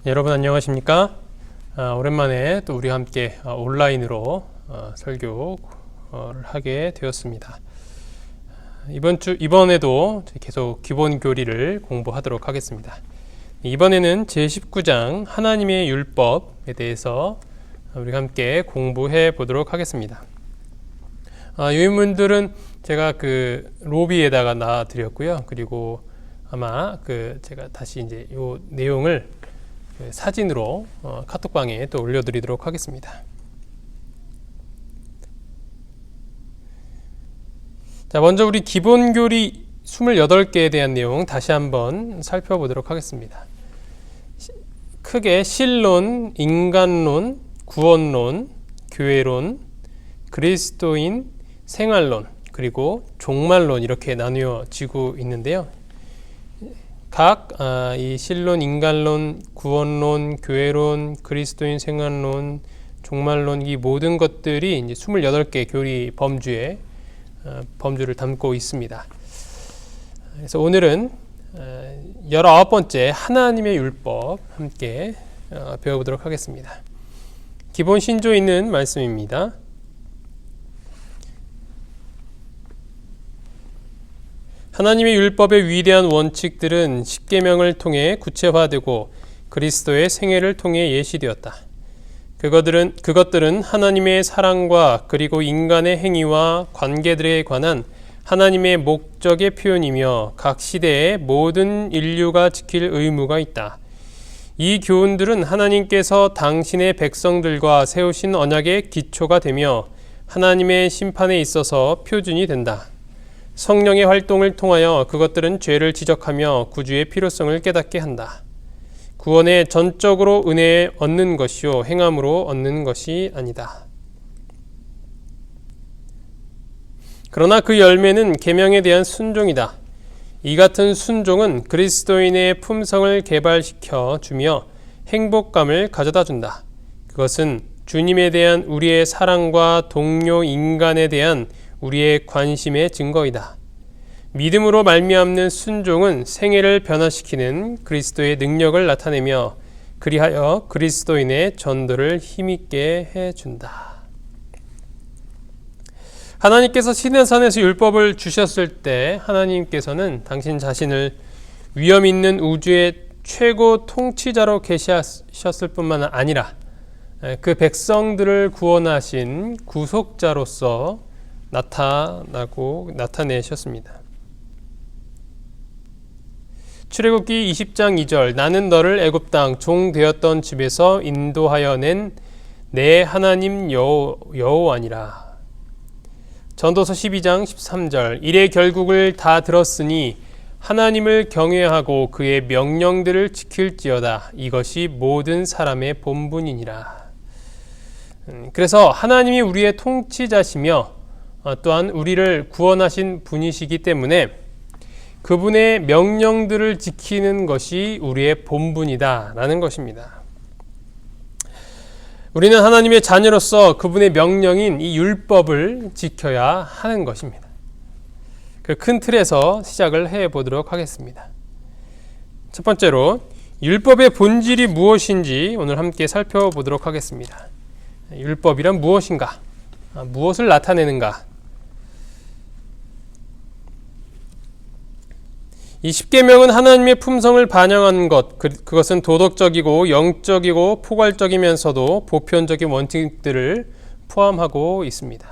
여러분 안녕하십니까? 오랜만에 또 우리와 함께 온라인으로 설교를 하게 되었습니다. 이번에도 계속 기본 교리를 공부하도록 하겠습니다. 이번에는 제19장 하나님의 율법에 대해서 우리가 함께 공부해 보도록 하겠습니다. 유인문들은 제가 그 로비에다가 놔드렸고요. 그리고 아마 제가 다시 이제 이 내용을 사진으로 카톡방에 또 올려드리도록 하겠습니다. 자, 먼저 우리 기본교리 28개에 대한 내용 다시 한번 살펴보도록 하겠습니다. 크게 신론, 인간론, 구원론, 교회론, 그리스도인, 생활론, 그리고 종말론 이렇게 나뉘어지고 있는데요. 각 이 신론, 인간론, 구원론, 교회론, 그리스도인 생활론, 종말론 이 모든 것들이 이제 28개 교리 범주를 담고 있습니다. 그래서 오늘은 19번째 하나님의 율법 함께 배워보도록 하겠습니다. 기본 신조에 있는 말씀입니다. 하나님의 율법의 위대한 원칙들은 십계명을 통해 구체화되고 그리스도의 생애를 통해 예시되었다. 그것들은 하나님의 사랑과 그리고 인간의 행위와 관계들에 관한 하나님의 목적의 표현이며 각 시대에 모든 인류가 지킬 의무가 있다. 이 교훈들은 하나님께서 당신의 백성들과 세우신 언약의 기초가 되며 하나님의 심판에 있어서 표준이 된다. 성령의 활동을 통하여 그것들은 죄를 지적하며 구주의 필요성을 깨닫게 한다. 구원에 전적으로 은혜에 얻는 것이요 행함으로 얻는 것이 아니다. 그러나 그 열매는 계명에 대한 순종이다. 이 같은 순종은 그리스도인의 품성을 개발시켜 주며 행복감을 가져다 준다. 그것은 주님에 대한 우리의 사랑과 동료 인간에 대한 우리의 관심의 증거이다. 믿음으로 말미암는 순종은 생애를 변화시키는 그리스도의 능력을 나타내며 그리하여 그리스도인의 전도를 힘있게 해준다. 하나님께서 시내산에서 율법을 주셨을 때 하나님께서는 당신 자신을 위엄 있는 우주의 최고 통치자로 계시하셨을 뿐만 아니라 그 백성들을 구원하신 구속자로서 나타내셨습니다. 출애굽기 20장 2절 나는 너를 애굽 땅 종 되었던 집에서 인도하여 낸 내 하나님 여호와니라. 전도서 12장 13절 이래 결국을 다 들었으니 하나님을 경외하고 그의 명령들을 지킬지어다. 이것이 모든 사람의 본분이니라. 그래서 하나님이 우리의 통치자시며 또한 우리를 구원하신 분이시기 때문에 그분의 명령들을 지키는 것이 우리의 본분이다 라는 것입니다. 우리는 하나님의 자녀로서 그분의 명령인 이 율법을 지켜야 하는 것입니다. 그 큰 틀에서 시작을 해보도록 하겠습니다. 첫 번째로 율법의 본질이 무엇인지 오늘 함께 살펴보도록 하겠습니다. 율법이란 무엇인가? 무엇을 나타내는가? 이 십계명은 하나님의 품성을 반영한 것, 그것은 도덕적이고 영적이고 포괄적이면서도 보편적인 원칙들을 포함하고 있습니다.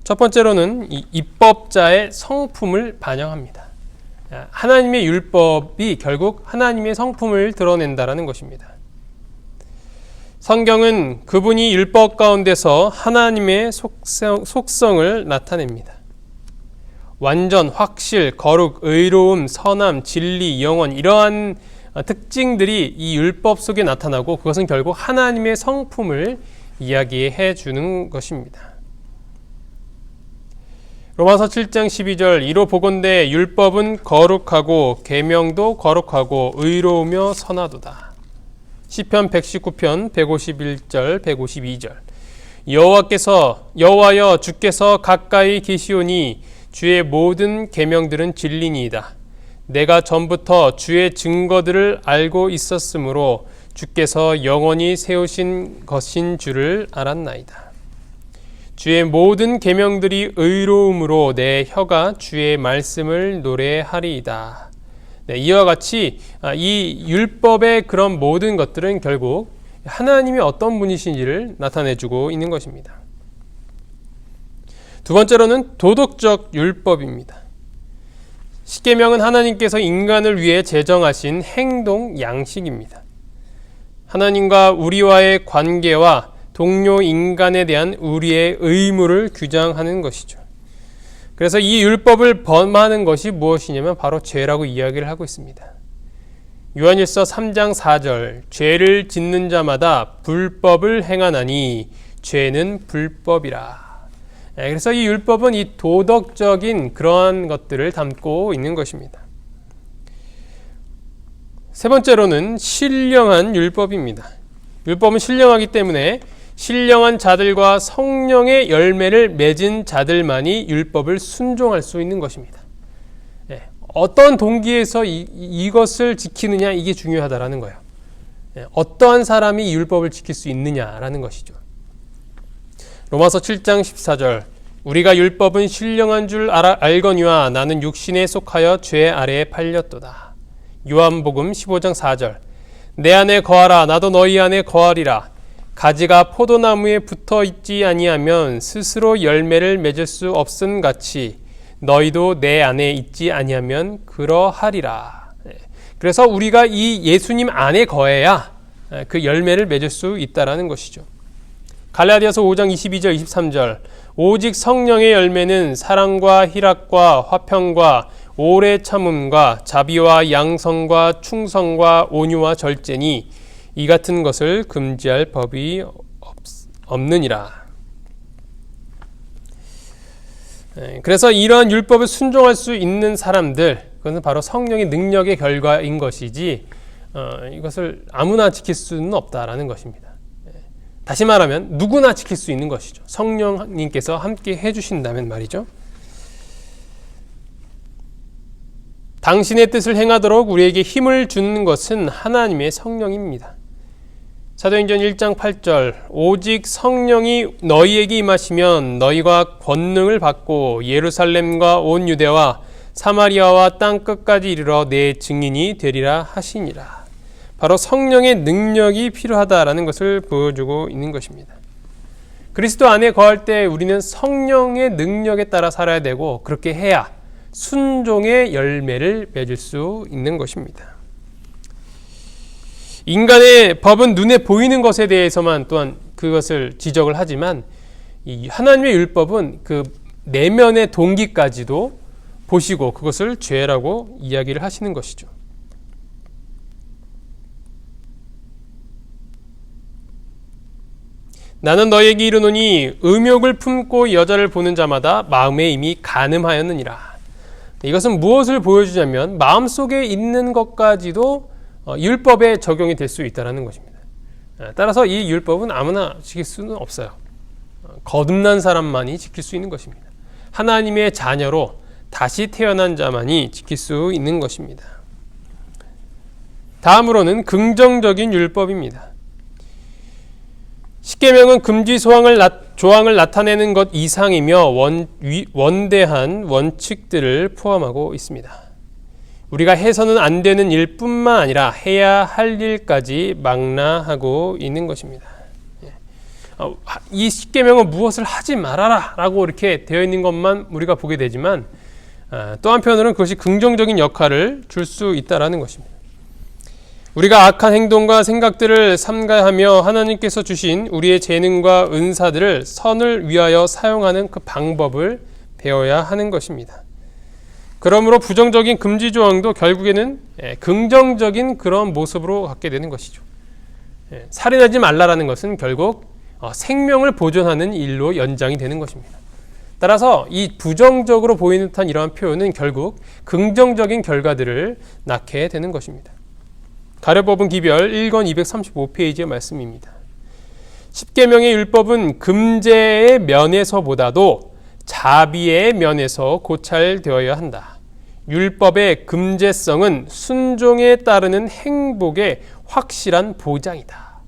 첫 번째로는 이 입법자의 성품을 반영합니다. 하나님의 율법이 결국 하나님의 성품을 드러낸다는 것입니다. 성경은 그분이 율법 가운데서 하나님의 속성을 나타냅니다. 완전, 확실, 거룩, 의로움, 선함, 진리, 영원 이러한 특징들이 이 율법 속에 나타나고 그것은 결국 하나님의 성품을 이야기해 주는 것입니다. 로마서 7장 12절 이로 보건대 율법은 거룩하고 계명도 거룩하고 의로우며 선하도다. 시편 119편 151절 152절 여호와여 주께서 가까이 계시오니 주의 모든 계명들은 진리니이다. 내가 전부터 주의 증거들을 알고 있었으므로 주께서 영원히 세우신 것인 줄을 알았나이다. 주의 모든 계명들이 의로움으로 내 혀가 주의 말씀을 노래하리이다. 네, 이와 같이 이 율법의 그런 모든 것들은 결국 하나님이 어떤 분이신지를 나타내주고 있는 것입니다. 두 번째로는 도덕적 율법입니다. 십계명은 하나님께서 인간을 위해 제정하신 행동 양식입니다. 하나님과 우리와의 관계와 동료 인간에 대한 우리의 의무를 규정하는 것이죠. 그래서 이 율법을 범하는 것이 무엇이냐면 바로 죄라고 이야기를 하고 있습니다. 요한일서 3장 4절, 죄를 짓는 자마다 불법을 행하나니 죄는 불법이라. 그래서 이 율법은 이 도덕적인 그러한 것들을 담고 있는 것입니다. 세 번째로는 신령한 율법입니다. 율법은 신령하기 때문에 신령한 자들과 성령의 열매를 맺은 자들만이 율법을 순종할 수 있는 것입니다. 어떤 동기에서 이것을 지키느냐, 이게 중요하다라는 거예요. 어떠한 사람이 이 율법을 지킬 수 있느냐라는 것이죠. 로마서 7장 14절, 우리가 율법은 신령한 줄 알거니와 나는 육신에 속하여 죄 아래에 팔렸도다. 요한복음 15장 4절, 내 안에 거하라 나도 너희 안에 거하리라. 가지가 포도나무에 붙어 있지 아니하면 스스로 열매를 맺을 수 없음 같이 너희도 내 안에 있지 아니하면 그러하리라. 그래서 우리가 이 예수님 안에 거해야 그 열매를 맺을 수 있다라는 것이죠. 갈라디아서 5장 22절 23절, 오직 성령의 열매는 사랑과 희락과 화평과 오래 참음과 자비와 양성과 충성과 온유와 절제니 이 같은 것을 금지할 법이 없느니라. 그래서 이러한 율법을 순종할 수 있는 사람들, 그것은 바로 성령의 능력의 결과인 것이지 이것을 아무나 지킬 수는 없다라는 것입니다. 다시 말하면 누구나 지킬 수 있는 것이죠. 성령님께서 함께 해주신다면 말이죠. 당신의 뜻을 행하도록 우리에게 힘을 주는 것은 하나님의 성령입니다. 사도행전 1장 8절, 오직 성령이 너희에게 임하시면 너희가 권능을 받고 예루살렘과 온 유대와 사마리아와 땅 끝까지 이르러 내 증인이 되리라 하시니라. 바로 성령의 능력이 필요하다라는 것을 보여주고 있는 것입니다. 그리스도 안에 거할 때 우리는 성령의 능력에 따라 살아야 되고, 그렇게 해야 순종의 열매를 맺을 수 있는 것입니다. 인간의 법은 눈에 보이는 것에 대해서만 또한 그것을 지적을 하지만, 이 하나님의 율법은 그 내면의 동기까지도 보시고 그것을 죄라고 이야기를 하시는 것이죠. 나는 너에게 이르노니 음욕을 품고 여자를 보는 자마다 마음에 이미 간음하였느니라. 이것은 무엇을 보여주냐면 마음속에 있는 것까지도 율법에 적용이 될 수 있다는 것입니다. 따라서 이 율법은 아무나 지킬 수는 없어요. 거듭난 사람만이 지킬 수 있는 것입니다. 하나님의 자녀로 다시 태어난 자만이 지킬 수 있는 것입니다. 다음으로는 긍정적인 율법입니다. 십계명은 금지 조항을 나타내는 것 이상이며 원대한 원칙들을 포함하고 있습니다. 우리가 해서는 안 되는 일뿐만 아니라 해야 할 일까지 망라하고 있는 것입니다. 이 십계명은 무엇을 하지 말아라 라고 이렇게 되어 있는 것만 우리가 보게 되지만, 또 한편으로는 그것이 긍정적인 역할을 줄 수 있다는 것입니다. 우리가 악한 행동과 생각들을 삼가하며 하나님께서 주신 우리의 재능과 은사들을 선을 위하여 사용하는 그 방법을 배워야 하는 것입니다. 그러므로 부정적인 금지 조항도 결국에는 긍정적인 그런 모습으로 갖게 되는 것이죠. 살인하지 말라라는 것은 결국 생명을 보존하는 일로 연장이 되는 것입니다. 따라서 이 부정적으로 보이는 듯한 이러한 표현은 결국 긍정적인 결과들을 낳게 되는 것입니다. 가려법은 기별 1권 235페이지의 말씀입니다. 십계명의 율법은 금제의 면에서보다도 자비의 면에서 고찰되어야 한다. 율법의 금제성은 순종에 따르는 행복의 확실한 보장이다.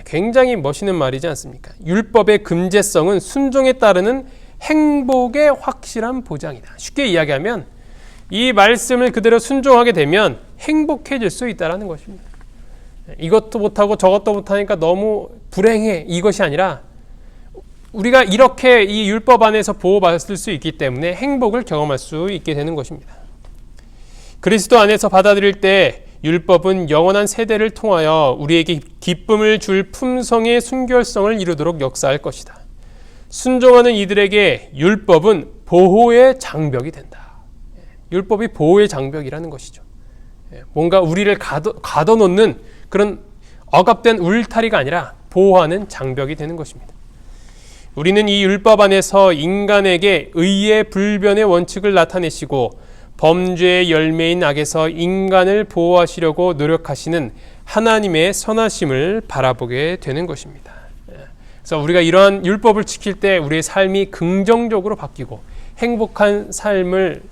굉장히 멋있는 말이지 않습니까? 율법의 금제성은 순종에 따르는 행복의 확실한 보장이다. 쉽게 이야기하면 이 말씀을 그대로 순종하게 되면 행복해질 수 있다는 것입니다. 이것도 못하고 저것도 못하니까 너무 불행해, 이것이 아니라 우리가 이렇게 이 율법 안에서 보호받을 수 있기 때문에 행복을 경험할 수 있게 되는 것입니다. 그리스도 안에서 받아들일 때 율법은 영원한 세대를 통하여 우리에게 기쁨을 줄 품성의 순결성을 이루도록 역사할 것이다. 순종하는 이들에게 율법은 보호의 장벽이 된다. 율법이 보호의 장벽이라는 것이죠. 뭔가 우리를 가둬놓는 그런 억압된 울타리가 아니라 보호하는 장벽이 되는 것입니다. 우리는 이 율법 안에서 인간에게 의의 불변의 원칙을 나타내시고 범죄의 열매인 악에서 인간을 보호하시려고 노력하시는 하나님의 선하심을 바라보게 되는 것입니다. 그래서 우리가 이러한 율법을 지킬 때 우리의 삶이 긍정적으로 바뀌고 행복한 삶을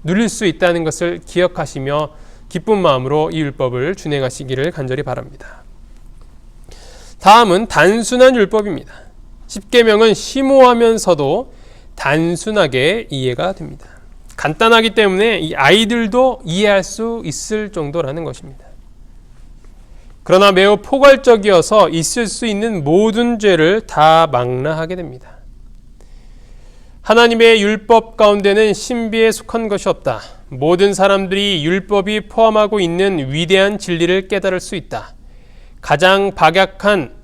누릴 수 있다는 것을 기억하시며 기쁜 마음으로 이 율법을 준행하시기를 간절히 바랍니다. 다음은 단순한 율법입니다. 십계명은 심오하면서도 단순하게 이해가 됩니다. 간단하기 때문에 이 아이들도 이해할 수 있을 정도라는 것입니다. 그러나 매우 포괄적이어서 있을 수 있는 모든 죄를 다 망라하게 됩니다. 하나님의 율법 가운데는 신비에 속한 것이 없다. 모든 사람들이 율법이 포함하고 있는 위대한 진리를 깨달을 수 있다. 가장 박약한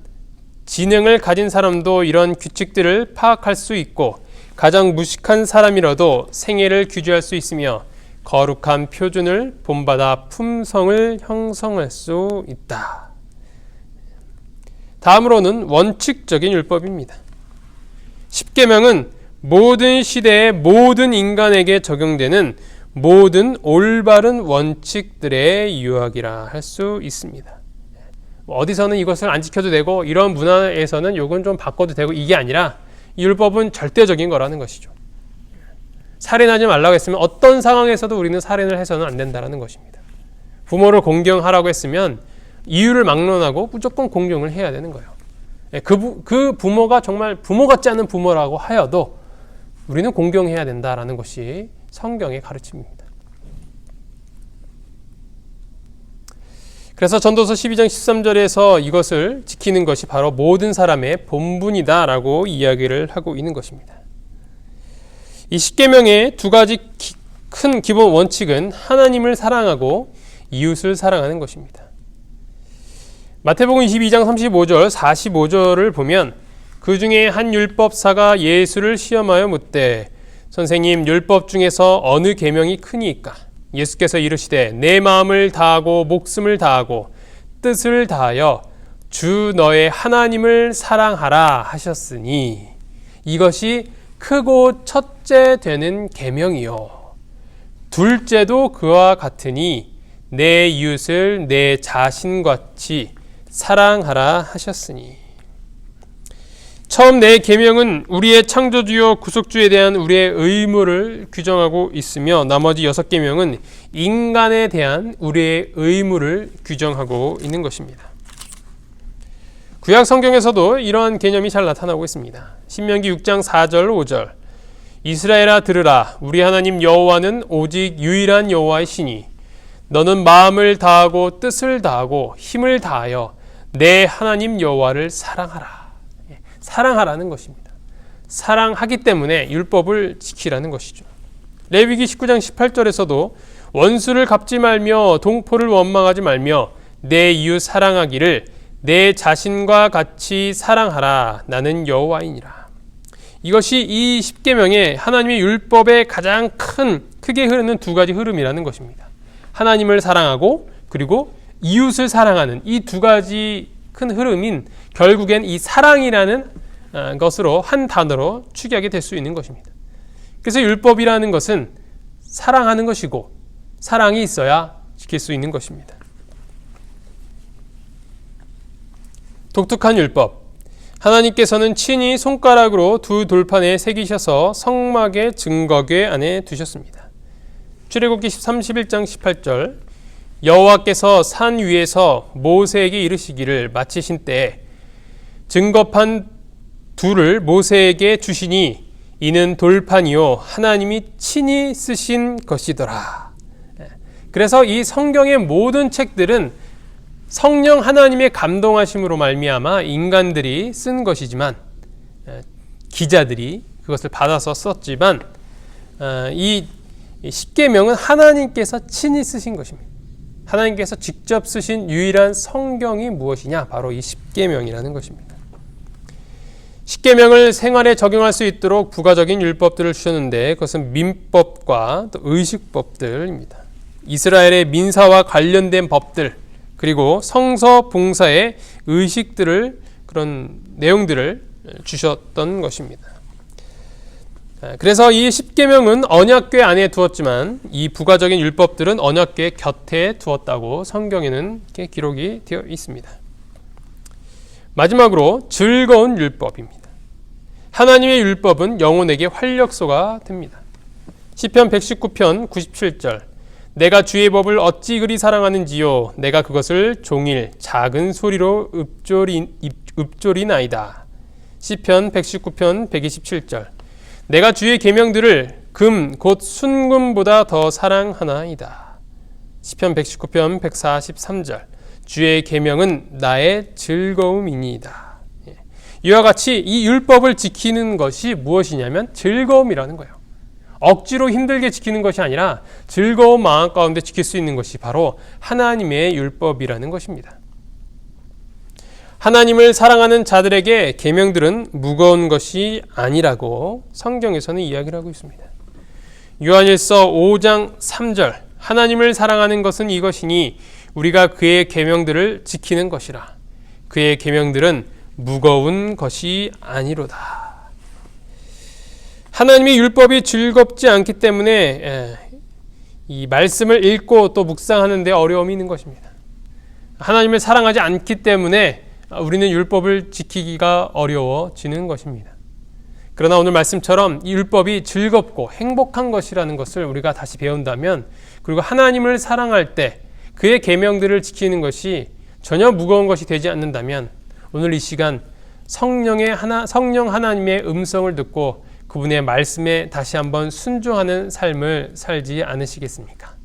지능을 가진 사람도 이런 규칙들을 파악할 수 있고 가장 무식한 사람이라도 생애를 규제할 수 있으며 거룩한 표준을 본받아 품성을 형성할 수 있다. 다음으로는 원칙적인 율법입니다. 십계명은 모든 시대의 모든 인간에게 적용되는 모든 올바른 원칙들의 유학이라 할 수 있습니다. 어디서는 이것을 안 지켜도 되고 이런 문화에서는 이건 좀 바꿔도 되고 이게 아니라 이 율법은 절대적인 거라는 것이죠. 살인하지 말라고 했으면 어떤 상황에서도 우리는 살인을 해서는 안 된다는 것입니다. 부모를 공경하라고 했으면 이유를 막론하고 무조건 공경을 해야 되는 거예요. 그 부모가 정말 부모 같지 않은 부모라고 하여도 우리는 공경해야 된다는 것이 성경의 가르침입니다. 그래서 전도서 12장 13절에서 이것을 지키는 것이 바로 모든 사람의 본분이다라고 이야기를 하고 있는 것입니다. 이 십계명의 두 가지 큰 기본 원칙은 하나님을 사랑하고 이웃을 사랑하는 것입니다. 마태복음 22장 35절, 45절을 보면 그 중에 한 율법사가 예수를 시험하여 묻되 선생님, 율법 중에서 어느 계명이 크니이까? 예수께서 이르시되 내 마음을 다하고 목숨을 다하고 뜻을 다하여 주 너의 하나님을 사랑하라 하셨으니 이것이 크고 첫째 되는 계명이요 둘째도 그와 같으니 내 이웃을 내 자신같이 사랑하라 하셨으니. 처음 네 계명은 우리의 창조주요 구속주에 대한 우리의 의무를 규정하고 있으며 나머지 6계명은 인간에 대한 우리의 의무를 규정하고 있는 것입니다. 구약 성경에서도 이러한 개념이 잘 나타나고 있습니다. 신명기 6장 4절 5절 이스라엘아 들으라 우리 하나님 여호와는 오직 유일한 여호와의 신이 너는 마음을 다하고 뜻을 다하고 힘을 다하여 내 하나님 여호와를 사랑하라. 사랑하라는 것입니다. 사랑하기 때문에 율법을 지키라는 것이죠. 레위기 19장 18절에서도 원수를 갚지 말며 동포를 원망하지 말며 내 이웃 사랑하기를 내 자신과 같이 사랑하라. 나는 여호와이니라. 이것이 이 십계명의 하나님의 율법의 가장 크게 흐르는 두 가지 흐름이라는 것입니다. 하나님을 사랑하고 그리고 이웃을 사랑하는 이 두 가지 큰 흐름인 결국엔 이 사랑이라는 것으로 한 단어로 추기하게 될 수 있는 것입니다. 그래서 율법이라는 것은 사랑하는 것이고 사랑이 있어야 지킬 수 있는 것입니다. 독특한 율법. 하나님께서는 친히 손가락으로 두 돌판에 새기셔서 성막의 증거궤 안에 두셨습니다. 출애굽기 31장 18절 여호와께서 산 위에서 모세에게 이르시기를 마치신 때에 증거판 둘을 모세에게 주시니 이는 돌판이요 하나님이 친히 쓰신 것이더라. 그래서 이 성경의 모든 책들은 성령 하나님의 감동하심으로 말미암아 인간들이 쓴 것이지만 기자들이 그것을 받아서 썼지만 이 십계명은 하나님께서 친히 쓰신 것입니다. 하나님께서 직접 쓰신 유일한 성경이 무엇이냐? 바로 이 십계명이라는 것입니다. 십계명을 생활에 적용할 수 있도록 부가적인 율법들을 주셨는데 그것은 민법과 또 의식법들입니다. 이스라엘의 민사와 관련된 법들 그리고 성서 봉사의 의식들을 그런 내용들을 주셨던 것입니다. 그래서 이 십계명은 언약궤 안에 두었지만 이 부가적인 율법들은 언약궤 곁에 두었다고 성경에는 이렇게 기록이 되어 있습니다. 마지막으로 즐거운 율법입니다. 하나님의 율법은 영혼에게 활력소가 됩니다. 시편 119편 97절 내가 주의 법을 어찌 그리 사랑하는지요 내가 그것을 종일 작은 소리로 읊조리나이다. 시편 119편 127절 내가 주의 계명들을 금 곧 순금보다 더 사랑하나이다. 시편 119편 143절 주의 계명은 나의 즐거움이니이다. 이와 같이 이 율법을 지키는 것이 무엇이냐면 즐거움이라는 거예요. 억지로 힘들게 지키는 것이 아니라 즐거운 마음 가운데 지킬 수 있는 것이 바로 하나님의 율법이라는 것입니다. 하나님을 사랑하는 자들에게 계명들은 무거운 것이 아니라고 성경에서는 이야기를 하고 있습니다. 요한일서 5장 3절 하나님을 사랑하는 것은 이것이니 우리가 그의 계명들을 지키는 것이라. 그의 계명들은 무거운 것이 아니로다. 하나님의 율법이 즐겁지 않기 때문에 이 말씀을 읽고 또 묵상하는 데 어려움이 있는 것입니다. 하나님을 사랑하지 않기 때문에 우리는 율법을 지키기가 어려워지는 것입니다. 그러나 오늘 말씀처럼 이 율법이 즐겁고 행복한 것이라는 것을 우리가 다시 배운다면 그리고 하나님을 사랑할 때 그의 계명들을 지키는 것이 전혀 무거운 것이 되지 않는다면 오늘 이 시간 성령 하나님의 음성을 듣고 그분의 말씀에 다시 한번 순종하는 삶을 살지 않으시겠습니까?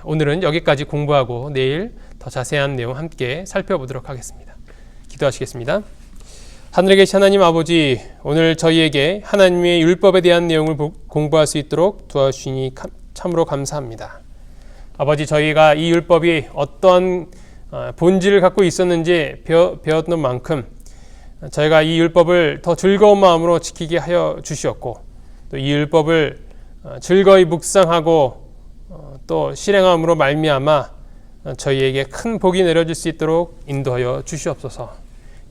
오늘은 여기까지 공부하고 내일 더 자세한 내용 함께 살펴보도록 하겠습니다. 기도하시겠습니다. 하늘에 계신 하나님 아버지, 오늘 저희에게 하나님의 율법에 대한 내용을 공부할 수 있도록 도와주시니 참으로 감사합니다. 아버지, 저희가 이 율법이 어떠한 본질을 갖고 있었는지 배웠던 만큼 저희가 이 율법을 더 즐거운 마음으로 지키게 하여 주시었고 또 이 율법을 즐거이 묵상하고 또 실행함으로 말미암아 저희에게 큰 복이 내려질 수 있도록 인도하여 주시옵소서.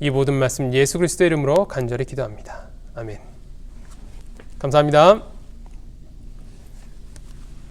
이 모든 말씀 예수 그리스도의 이름으로 간절히 기도합니다. 아멘. 감사합니다.